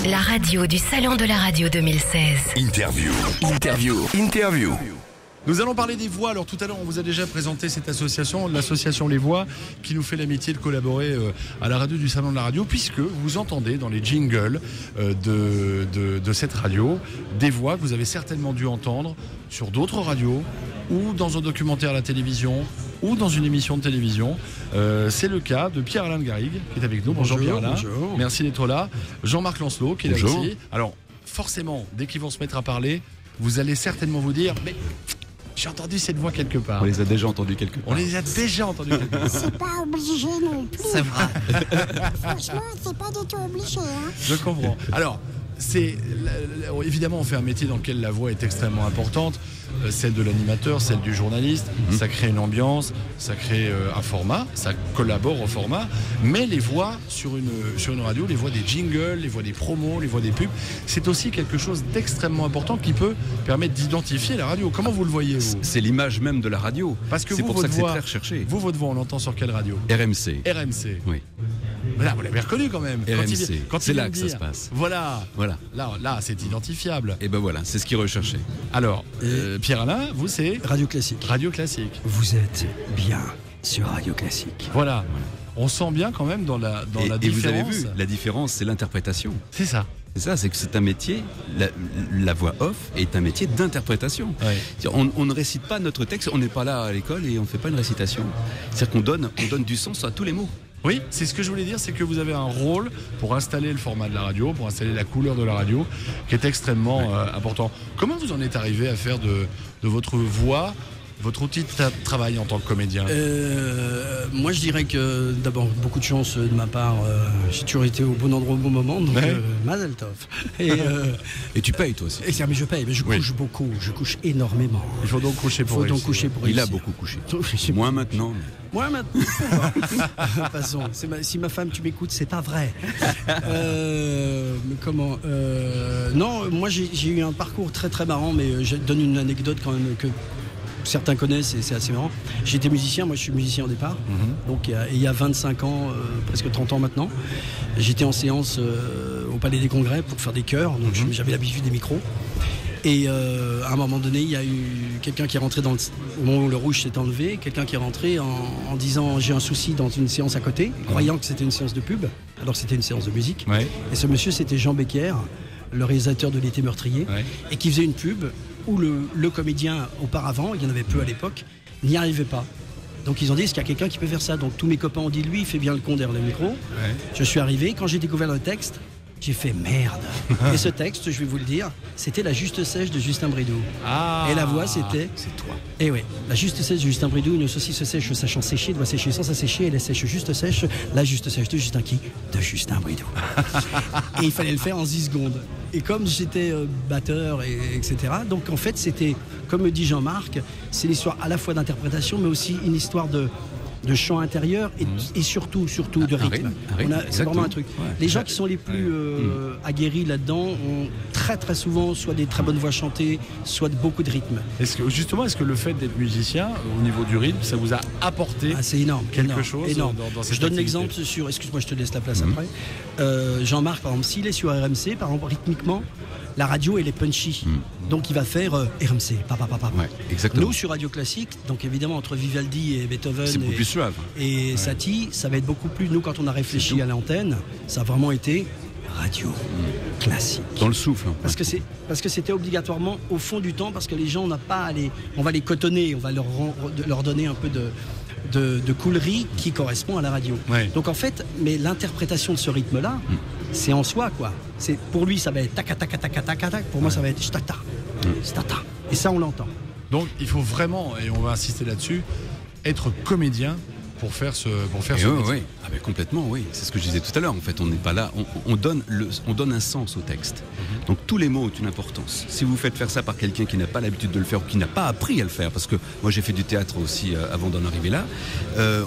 La radio du Salon de la Radio 2016. Interview. Nous allons parler des voix. Alors tout à l'heure, on vous a déjà présenté cette association, l'association Les Voix, qui nous fait l'amitié de collaborer à la radio du Salon de la Radio, puisque vous entendez dans les jingles de cette radio des voix que vous avez certainement dû entendre sur d'autres radios ou dans un documentaire à la télévision ou dans une émission de télévision. C'est le cas de Pierre-Alain de Garrigues qui est avec nous. Bonjour Pierre-Alain. Bonjour. Merci d'être là. Jean-Marc Lancelot qui est Bonjour. là aussi. Alors forcément, dès qu'ils vont se mettre à parler, vous allez certainement vous dire « Mais j'ai entendu cette voix quelque part. » On les a déjà entendus quelque part. On les a déjà entendus quelque part. C'est pas obligé non plus. C'est vrai. Franchement, c'est pas du tout obligé. Hein. Je comprends. Alors, évidemment, on fait un métier dans lequel la voix est extrêmement importante, celle de l'animateur, celle du journaliste. Ça crée une ambiance, ça crée un format, ça collabore au format. Mais les voix sur une radio, les voix des jingles, les voix des promos, les voix des pubs, c'est aussi quelque chose d'extrêmement important qui peut permettre d'identifier la radio. Comment vous le voyez, vous ? C'est l'image même de la radio. Parce que c'est vous, pour ça votre que c'est voix, très recherché. Vous, votre voix, on l'entend sur quelle radio ? RMC. RMC. Oui. Là, vous l'avez reconnu quand même. RMC. C'est là vient que de ça dire, se passe. Voilà. Voilà. Là, c'est identifiable. Et ben voilà, c'est ce qu'ils recherchaient. Alors, Pierre-Alain, vous, c'est Radio Classique. Radio Classique. Vous êtes bien sur Radio Classique. Voilà. On sent bien quand même dans la différence. Et vous avez vu, la différence, c'est l'interprétation. C'est ça. C'est ça, c'est que c'est un métier, la voix off est un métier d'interprétation. Ouais. On ne récite pas notre texte, on n'est pas là à l'école et on ne fait pas une récitation. C'est-à-dire qu'on donne du sens à tous les mots. Oui, c'est ce que je voulais dire, c'est que vous avez un rôle pour installer le format de la radio, pour installer la couleur de la radio, qui est extrêmement important. Comment vous en êtes arrivé à faire de votre voix votre outil de travail en tant que comédien ? Moi, je dirais que d'abord, beaucoup de chance de ma part. J'ai toujours été au bon endroit au bon moment, donc Mazel Tov. Et tu payes toi aussi. Mais je paye, mais je couche beaucoup, je couche énormément. Il faut donc coucher pour réussir. Il a beaucoup couché. Moins maintenant. Moi maintenant. Passons. Si ma femme, tu m'écoutes, c'est pas vrai. Comment Non, moi j'ai eu un parcours très très marrant, mais je donne une anecdote quand même que certains connaissent et c'est assez marrant. J'étais musicien, moi je suis musicien au départ, donc il y a 25 ans, presque 30 ans maintenant. J'étais en séance au Palais des Congrès pour faire des chœurs, donc j'avais l'habitude des micros. Et à un moment donné, il y a eu quelqu'un qui est rentré au moment où le rouge s'est enlevé, quelqu'un qui est rentré en disant j'ai un souci dans une séance à côté, croyant que c'était une séance de pub, alors que c'était une séance de musique. Ouais. Et ce monsieur, c'était Jean Becker, le réalisateur de L'été meurtrier, et qui faisait une pub où le comédien, auparavant, il y en avait peu à l'époque, n'y arrivait pas. Donc ils ont dit, est-ce qu'il y a quelqu'un qui peut faire ça ? Donc tous mes copains ont dit, lui, il fait bien le con derrière le micro. Je suis arrivé, quand j'ai découvert le texte, j'ai fait merde. Et ce texte, je vais vous le dire, c'était La Juste Sèche de Justin Bridou. Ah, et la voix, c'était... C'est toi. Et oui, La Juste Sèche de Justin Bridou, une saucisse sèche sachant sécher, doit sécher sans s'assécher, elle est sèche juste sèche, La Juste Sèche de Justin qui ? De Justin Bridou. Et il fallait le faire en 10 secondes. Et comme j'étais batteur, etc., donc en fait, c'était, comme me dit Jean-Marc, c'est l'histoire à la fois d'interprétation, mais aussi une histoire de chant intérieur et surtout de rythme. C'est vraiment un truc. Ouais. Les gens qui sont les plus aguerris là-dedans ont très très souvent soit des très bonnes voix chantées, soit beaucoup de rythme. Est-ce que le fait d'être musicien, au niveau du rythme, ça vous a apporté c'est énorme. quelque chose énorme. dans cette Je donne activité. l'exemple sur... Excuse-moi, je te laisse la place après. Jean-Marc, par exemple, s'il est sur RMC, par exemple, rythmiquement, la radio, elle est punchy. Donc, il va faire RMC. Ouais, exactement. Nous, sur Radio Classique, donc évidemment, entre Vivaldi et Beethoven C'est beaucoup plus suave. et Satie, ça va être beaucoup plus... Nous, quand on a réfléchi à l'antenne, ça a vraiment été Radio Classique. Dans le souffle. Parce que c'était obligatoirement au fond du temps, parce que les gens, on va les cotonner, on va leur donner un peu de coulerie qui correspond à la radio. Ouais. Donc en fait, mais l'interprétation de ce rythme-là, c'est en soi, quoi. Pour lui, ça va être tac, tac, tac, tac, tac, tac. Pour moi, ça va être stata, stata. Et ça, on l'entend. Donc il faut vraiment, et on va insister là-dessus, être comédien pour faire ce métier. Oui. Ah ben complètement, oui. C'est ce que je disais tout à l'heure. En fait, on n'est pas là. On donne un sens au texte. Donc tous les mots ont une importance. Si vous faites faire ça par quelqu'un qui n'a pas l'habitude de le faire ou qui n'a pas appris à le faire, parce que moi j'ai fait du théâtre aussi avant d'en arriver là,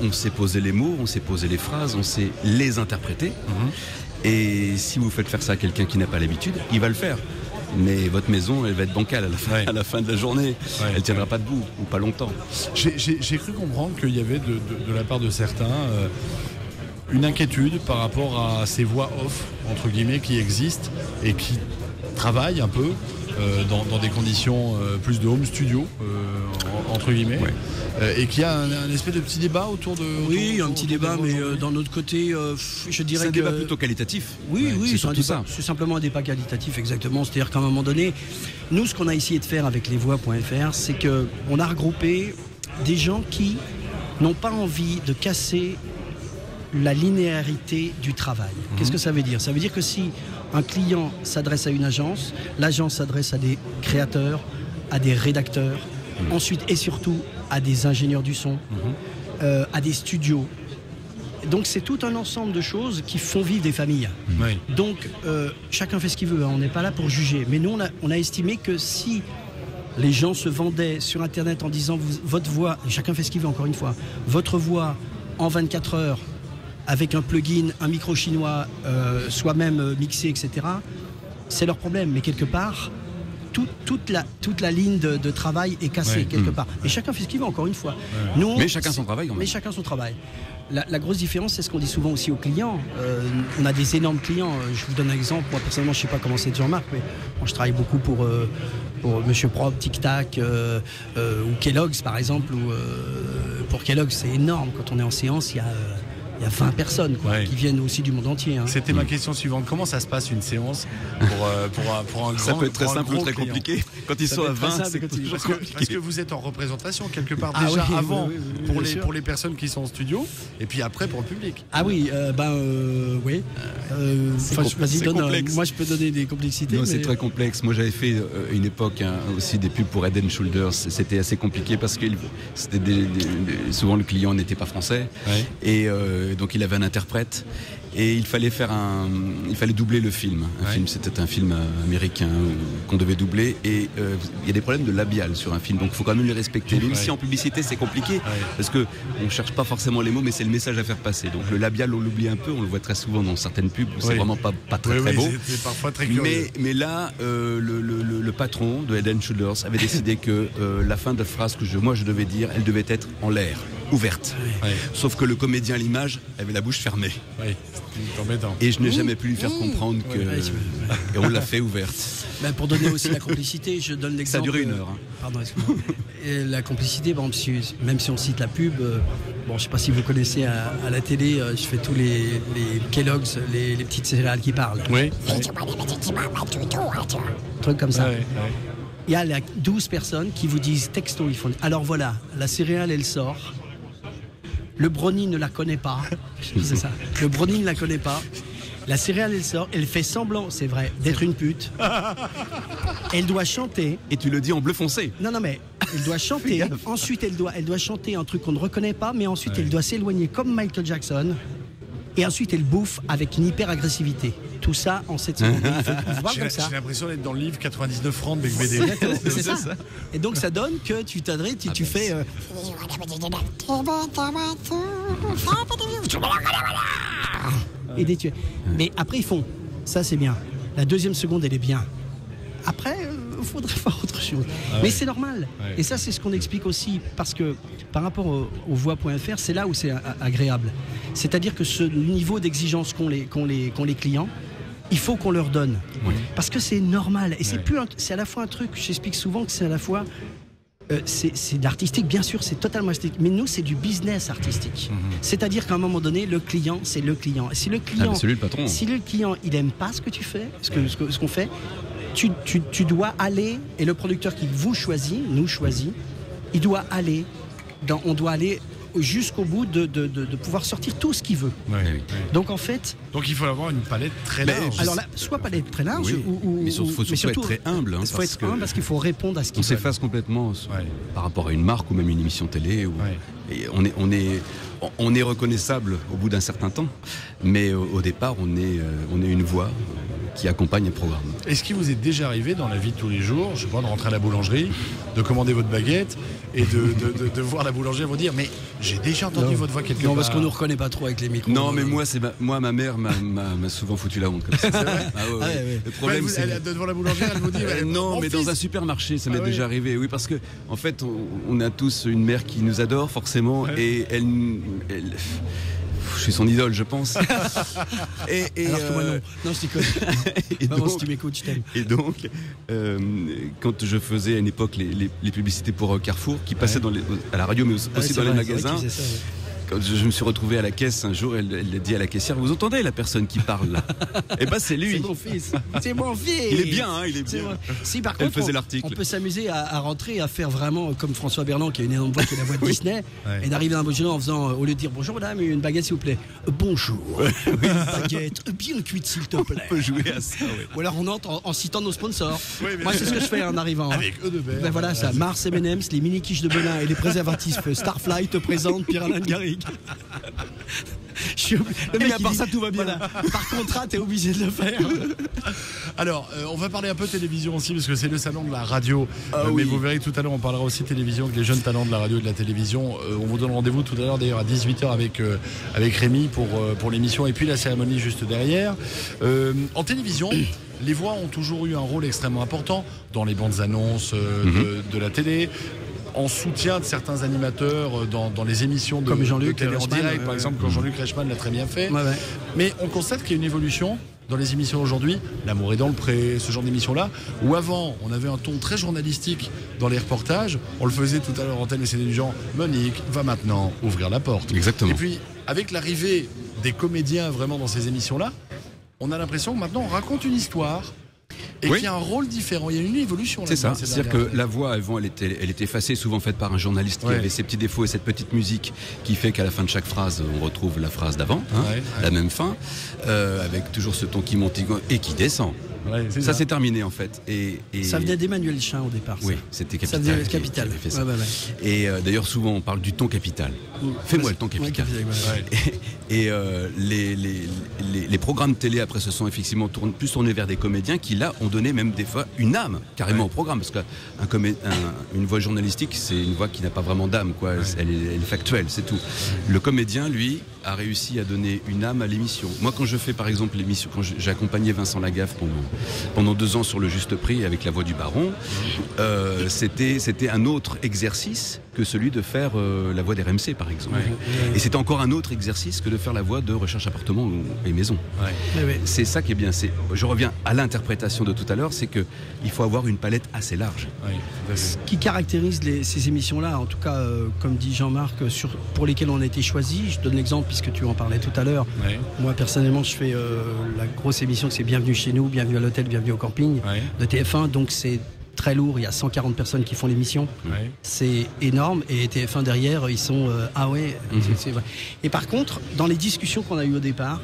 on sait poser les mots, on sait poser les phrases, on sait les interpréter. Et si vous faites faire ça à quelqu'un qui n'a pas l'habitude, il va le faire. Mais votre maison, elle va être bancale à la fin de la journée. Elle ne tiendra pas debout, ou pas longtemps. J'ai cru comprendre qu'il y avait de la part de certains une inquiétude par rapport à ces voix off, entre guillemets, qui existent et qui travaillent un peu dans des conditions plus de home studio, entre guillemets, et qu'il y a un espèce de petit débat autour de... Oui, un petit débat, mais d'un autre côté, je dirais que... C'est un débat plutôt qualitatif. Oui, c'est surtout ça. ça. C'est simplement un débat qualitatif, exactement. C'est-à-dire qu'à un moment donné, nous, ce qu'on a essayé de faire avec lesvoix.fr, c'est qu'on a regroupé des gens qui n'ont pas envie de casser la linéarité du travail. Qu'est-ce que ça veut dire ? Ça veut dire que si un client s'adresse à une agence, l'agence s'adresse à des créateurs, à des rédacteurs, ensuite et surtout à des ingénieurs du son, à des studios. Donc c'est tout un ensemble de choses qui font vivre des familles. Oui. Donc chacun fait ce qu'il veut, hein. On n'est pas là pour juger. Mais nous, on a estimé que si les gens se vendaient sur Internet en disant votre voix, chacun fait ce qu'il veut encore une fois, votre voix en 24 heures, avec un plugin, un micro chinois, soi-même mixé, etc., c'est leur problème. Mais quelque part, toute la ligne de travail est cassée, quelque part. Et chacun fait ce qu'il veut, encore une fois. Nous, Mais chacun son travail, quand même. Mais chacun son travail. La grosse différence, c'est ce qu'on dit souvent aussi aux clients. On a des énormes clients. Je vous donne un exemple. Moi, personnellement, je ne sais pas comment c'est Jean-Marc, mais moi, je travaille beaucoup pour Monsieur Prop, Tic Tac, ou Kellogg's, par exemple. Pour Kellogg's, c'est énorme. Quand on est en séance, il y a 20 personnes qui viennent aussi du monde entier. Hein. C'était ma question suivante. Comment ça se passe une séance pour un grand... Ça peut être très simple ou très client. compliqué. Quand ils sont à 20, c'est toujours compliqué. Parce que vous êtes en représentation quelque part déjà avant pour les personnes qui sont en studio et puis après pour le public. Ah oui, oui. Vas-y, complexe. Moi je peux donner des complexités. Non, mais... c'est très complexe. Moi, j'avais fait une époque aussi des pubs pour Head & Shoulders. C'était assez compliqué parce que souvent le client n'était pas français et donc il avait un interprète et il fallait doubler le film. C'était un film américain qu'on devait doubler et il y a des problèmes de labial sur un film, donc il faut quand même les respecter. Même si en publicité c'est compliqué parce que on cherche pas forcément les mots, mais c'est le message à faire passer. Donc le labial on l'oublie un peu, on le voit très souvent dans certaines pubs où c'est vraiment pas très beau. C'est parfois très curieux. Mais là, le patron de Head & Shoulders avait décidé que la fin de la phrase que moi je devais dire, elle devait être en l'air, ouverte. Sauf que le comédien à l'image avait la bouche fermée. C'est embêtant. Et je n'ai jamais pu lui faire comprendre que... Et on l'a fait ouverte. Ben, pour donner aussi la complicité, je donne l'exemple... Ça a duré 1 heure. Pardon, excuse-moi. Et la complicité, bon, même si on cite la pub, je ne sais pas si vous connaissez à la télé, je fais tous les Kellogg's, les petites céréales qui parlent. Oui. Truc comme ça. Il y a 12 personnes qui vous disent texto, ils font... Alors voilà, la céréale, elle sort. Le brownie ne la connaît pas. C'est ça. Le brownie ne la connaît pas. La céréale, elle sort. Elle fait semblant, c'est vrai, d'être une pute. Elle doit chanter. Et tu le dis en bleu foncé. Non, mais elle doit chanter. Ensuite, elle doit chanter un truc qu'on ne reconnaît pas, mais ensuite, elle doit s'éloigner comme Michael Jackson. Et ensuite, elle bouffe avec une hyper-agressivité. Tout ça en 7 secondes. J'ai l'impression d'être dans le livre 99 francs de Bec BD. C'est ça. Et donc, ça donne que tu t'adresses, tu fais... Et des tués. Mais après, ils font... Ça, c'est bien. La deuxième seconde, elle est bien. Après, il faudrait faire autre chose. Mais c'est normal. Et ça, c'est ce qu'on explique aussi. Parce que par rapport au voix.fr, c'est là où c'est agréable. C'est-à-dire que ce niveau d'exigence qu'ont les clients, il faut qu'on leur donne. Parce que c'est normal. Et c'est à la fois un truc, j'explique souvent que c'est à la fois... c'est de l'artistique, bien sûr, c'est totalement artistique. Mais nous, c'est du business artistique. C'est-à-dire qu'à un moment donné, le client, c'est le client. Et si le client, c'est lui le patron. Si le client, il n'aime pas ce que tu fais, ce qu'on fait, tu dois aller, et le producteur qui vous choisit, nous choisit, on doit aller jusqu'au bout de pouvoir sortir tout ce qu'il veut. Donc en fait... Donc il faut avoir une palette très large. Alors là, soit palette très large, mais faut surtout être très humble. Il faut être humble parce qu'il faut répondre à ce qu'il veut. On s'efface complètement par rapport à une marque ou même une émission télé. Et on est reconnaissable au bout d'un certain temps, mais au départ, on est une voix qui accompagne un programme. Est-ce qu'il vous est déjà arrivé dans la vie de tous les jours, je sais pas, de rentrer à la boulangerie, de commander votre baguette et de voir la boulangère vous dire mais j'ai déjà entendu votre voix quelque part. Non, parce qu'on ne nous reconnaît pas trop avec les micros. Non, mais moi, ma mère m'a souvent foutu la honte comme ça. C'est vrai. Le problème, c'est devant la boulangère, elle vous dit non, mais dans un supermarché, ça m'est déjà arrivé. Oui, parce que en fait, on a tous une mère qui nous adore forcément, et elle Je suis son idole, je pense. Alors que moi, non. Non, je déconne. Et Maman, donc, si tu m'écoutes, je t'aime. et donc, quand je faisais à une époque les publicités pour Carrefour, qui passaient à la radio, mais aussi Ouais, c'est dans les vrai, c'est vrai magasins, qu'il faisait ça, ouais. quand je me suis retrouvé à la caisse un jour, elle a dit à la caissière, vous entendez la personne qui parle là? Eh ben c'est lui. C'est mon fils. C'est mon fils. Il est bien, hein, il est C'est bien. vrai. Si par Elle contre, faisait l'article. on peut s'amuser à rentrer, à faire vraiment comme François Berland, qui a une énorme voix, qui est la voix de Disney, Ouais. et d'arriver dans un boucher en faisant, au lieu de dire bonjour madame, une baguette s'il vous plaît. Bonjour. Une baguette bien cuite s'il te plaît. On peut jouer à ça, ouais. Ou alors on entre en citant nos sponsors. Oui, mais- Moi c'est ce que je fais en arrivant. hein. Avec eux de Ben voilà ça, Mars M&M's, les mini quiches de Belin et les préservatifs Starfly te présentent Pierre-Alain Garrigue. Le mec, mais à il part dit, ça, tout va bien. voilà, par contrat, t'es obligé de le faire. Alors, on va parler un peu télévision aussi, parce que c'est le salon de la radio. Mais oui. vous verrez que tout à l'heure, on parlera aussi télévision, avec les jeunes talents de la radio et de la télévision. On vous donne rendez-vous tout à l'heure, d'ailleurs, à 18h avec Rémi pour l'émission, et puis la cérémonie juste derrière. En télévision, les voix ont toujours eu un rôle extrêmement important dans les bandes annonces de la télé, en soutien de certains animateurs dans les émissions de, Comme Jean-Luc de télé en Reichmann, direct, par exemple, quand Jean-Luc Reichmann l'a très bien fait. Ouais, ouais. Mais on constate qu'il y a une évolution dans les émissions aujourd'hui, L'amour est dans le pré, ce genre d'émissions-là, où avant, on avait un ton très journalistique dans les reportages. On le faisait tout à l'heure en télé, c'était du genre Monique va maintenant ouvrir la porte. Exactement. Et puis, avec l'arrivée des comédiens vraiment dans ces émissions-là, on a l'impression que maintenant on raconte une histoire et Oui. qu'il y a un rôle différent. Il y a une évolution. C'est ça, là-dedans, ces c'est-à-dire dernières que la voix avant elle était effacée, souvent faite par un journaliste qui Ouais. avait ses petits défauts et cette petite musique qui fait qu'à la fin de chaque phrase on retrouve la phrase d'avant, hein, Ouais, ouais. la même fin, avec toujours ce ton qui monte et qui descend. Ouais, c'est Ça c'est terminé en fait. Et Ça venait d'Emmanuel Chin au départ. ça. Oui, c'était Ça Capital. venait de qui Capital. avait fait ça. Ouais, ouais, ouais. Et d'ailleurs souvent on parle du ton capital. Fais-moi le ton Ouais, capital. ouais. Et les programmes télé après se sont effectivement plus tournés vers des comédiens qui là ont donné même des fois une âme carrément au programme, parce qu'une voix journalistique c'est une voix qui n'a pas vraiment d'âme, quoi. Elle est factuelle, c'est tout. Le comédien lui a réussi à donner une âme à l'émission. Moi quand je fais par exemple l'émission, quand j'ai accompagné Vincent Lagaffe pendant 2 ans sur Le Juste Prix avec La Voix du Baron, c'était un autre exercice que celui de faire la voix d'RMC par exemple. Et c'était encore un autre exercice que de faire la voix de Recherche Appartement et Maison. Ouais, ouais. C'est ça qui est bien. Je reviens à l'interprétation de tout à l'heure, c'est qu'il faut avoir une palette assez large. Ouais, tout à fait. Ce qui caractérise ces émissions-là, en tout cas, comme dit Jean-Marc, pour lesquelles on a été choisis, je donne l'exemple puisque tu en parlais tout à l'heure. Ouais. Moi, personnellement, je fais la grosse émission que c'est Bienvenue chez nous, Bienvenue à l'hôtel, Bienvenue au camping Ouais. de TF1. Donc, c'est très lourd. Il y a 140 personnes qui font l'émission. Ouais. C'est énorme. Et TF1 derrière, ils sont ah ouais. C'est vrai. Et par contre, dans les discussions qu'on a eues au départ,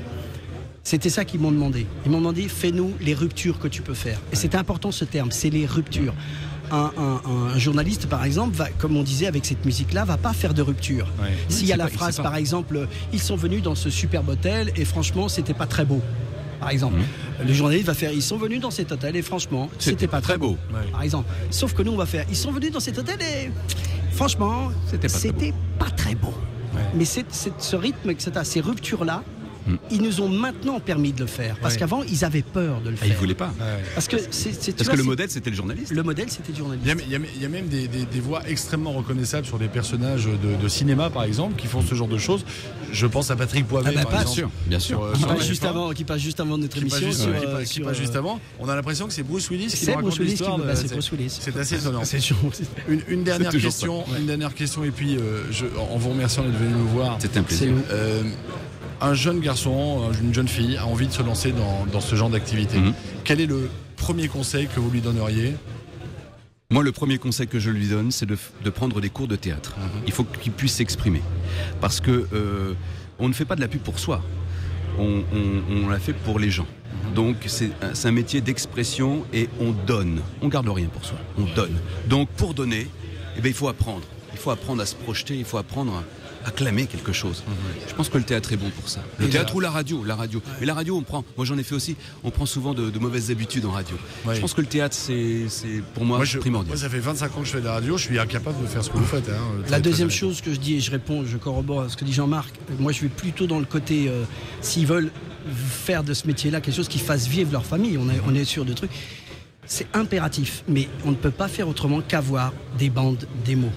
c'était ça qu'ils m'ont demandé. Ils m'ont demandé, fais-nous les ruptures que tu peux faire. Et c'est important ce terme, c'est les ruptures. Un journaliste, par exemple, va, comme on disait avec cette musique-là, va pas faire de rupture. Ouais. S'il y a la phrase, par exemple, ils sont venus dans ce superbe hôtel et franchement, c'était pas très beau. Par exemple, le journaliste va faire, ils sont venus dans cet hôtel et franchement, c'était pas très beau. Ouais. Par exemple, sauf que nous, on va faire, ils sont venus dans cet hôtel et franchement, c'était pas très beau. Ouais. Mais ce rythme, etc., ces ruptures-là, ils nous ont maintenant permis de le faire. Parce Ouais. qu'avant, ils avaient peur de le Ah, faire. ils ne voulaient pas. Ouais. Parce que Le modèle c'était le journaliste. Le modèle, c'était du journaliste. Il y a même des voix extrêmement reconnaissables sur des personnages de cinéma, par exemple, qui font ce genre de choses. Je pense à Patrick Poivet, Ah bah, par pas exemple. bien sûr. Sur, Qui sur passe la juste F1. avant, notre Qui passe émission. juste, juste avant. On a l'impression que c'est Bruce Willis qui C'est nous raconte Bruce Willis l'histoire. qui- de- bah, c'est Bruce Willis. C'est assez étonnant. C'est chaud. Une dernière toujours question, une dernière question, et puis en vous remerciant d'être venu nous voir. C'était un C'est plaisir. nous. Un jeune garçon, une jeune fille a envie de se lancer dans ce genre d'activité. Quel est le premier conseil que vous lui donneriez? Moi, le premier conseil que je lui donne, c'est de prendre des cours de théâtre. Il faut qu'il puisse s'exprimer. Parce que on ne fait pas de la pub pour soi. On la fait pour les gens. Donc, c'est un métier d'expression et on donne. On garde rien pour soi. On donne. Donc, pour donner, eh bien, il faut apprendre. Il faut apprendre à se projeter. Il faut apprendre à clamer quelque chose. Je pense que le théâtre est bon pour ça. Le théâtre ou la radio. Mais la radio, moi j'en ai fait aussi, on prend souvent de mauvaises habitudes en radio. Ouais. Je pense que le théâtre, c'est pour moi primordial. Moi, ça fait 25 ans que je fais de la radio, je suis incapable de faire ce que vous faites. La deuxième chose que je dis, et je réponds, je corrobore à ce que dit Jean-Marc, moi je vais plutôt dans le côté, s'ils veulent faire de ce métier-là quelque chose qui fasse vivre leur famille, on est sûr de trucs, c'est impératif, mais on ne peut pas faire autrement qu'avoir des bandes démos.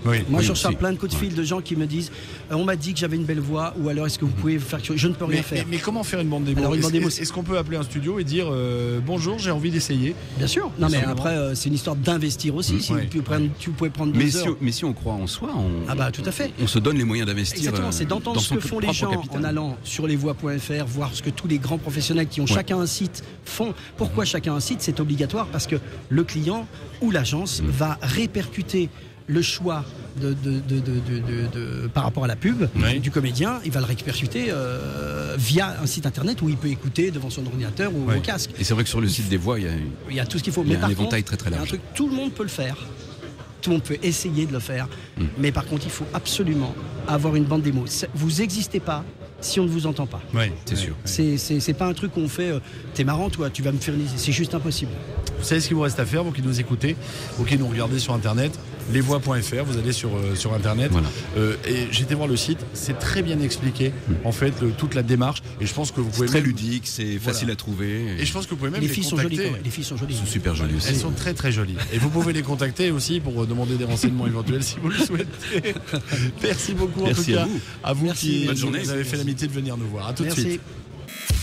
Oui. Moi, Oui, je reçois aussi. plein de coups de fil de gens qui me disent on m'a dit que j'avais une belle voix, ou alors est-ce que vous pouvez faire quelque chose? Je ne peux rien faire. Mais comment faire une bande démo? Alors, une bande démo, Est-ce qu'on peut appeler un studio et dire bonjour, j'ai envie d'essayer? Bien sûr. Non, mais Absolument. après, c'est une histoire d'investir aussi. Si Ouais. tu pouvez prendre 2 heures. Mais si on croit en soi, Ah bah tout à fait. on se donne les moyens d'investir. Exactement, c'est d'entendre dans ce son que font les propre gens capital. en allant sur lesvoix.fr, voir ce que tous les grands professionnels qui ont chacun un site font. Pourquoi chacun un site? C'est obligatoire parce que le client ou l'agence va répercuter le choix par rapport à la pub Oui. du comédien, il va le répercuter via un site internet où il peut écouter devant son ordinateur ou Oui. au casque. Et c'est vrai que sur le site des voix, il y a Il y a tout ce qu'il faut. Il y a Mais un par éventail contre, très, très il y a un large. truc, tout le monde peut le faire. Tout le monde peut essayer de le faire. Mais par contre, il faut absolument avoir une bande démo. Vous n'existez pas si on ne vous entend pas. Ouais, C'est sûr. C'est pas un truc qu'on fait, t'es marrant toi, tu vas me faire une idée. C'est juste impossible. Vous savez ce qu'il vous reste à faire, vous qui nous écoutez, vous qui nous regardez sur internet, lesvoix.fr, vous allez sur internet. Voilà. Et j'étais voir le site, c'est très bien expliqué, en fait, toute la démarche. Et je pense que vous C'est pouvez très même- ludique, c'est facile à trouver. Et je pense que vous pouvez même Les les filles sont jolies contacter. quand même. Les filles sont jolies. Ils sont super jolis aussi. Elles sont très très jolies. Et vous pouvez les contacter aussi pour demander des renseignements éventuels si vous le souhaitez. Merci beaucoup Merci en à tout cas. vous. À vous Merci. qui Bonne journée. vous avez fait l'amitié de venir nous voir. À tout de Merci. suite.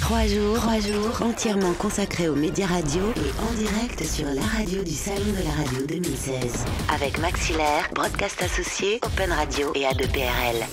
3 jours entièrement consacrés aux médias radio et en direct sur la radio du Salon de la Radio 2016. Avec Maxillaire, Broadcast Associé, Open Radio et A2PRL.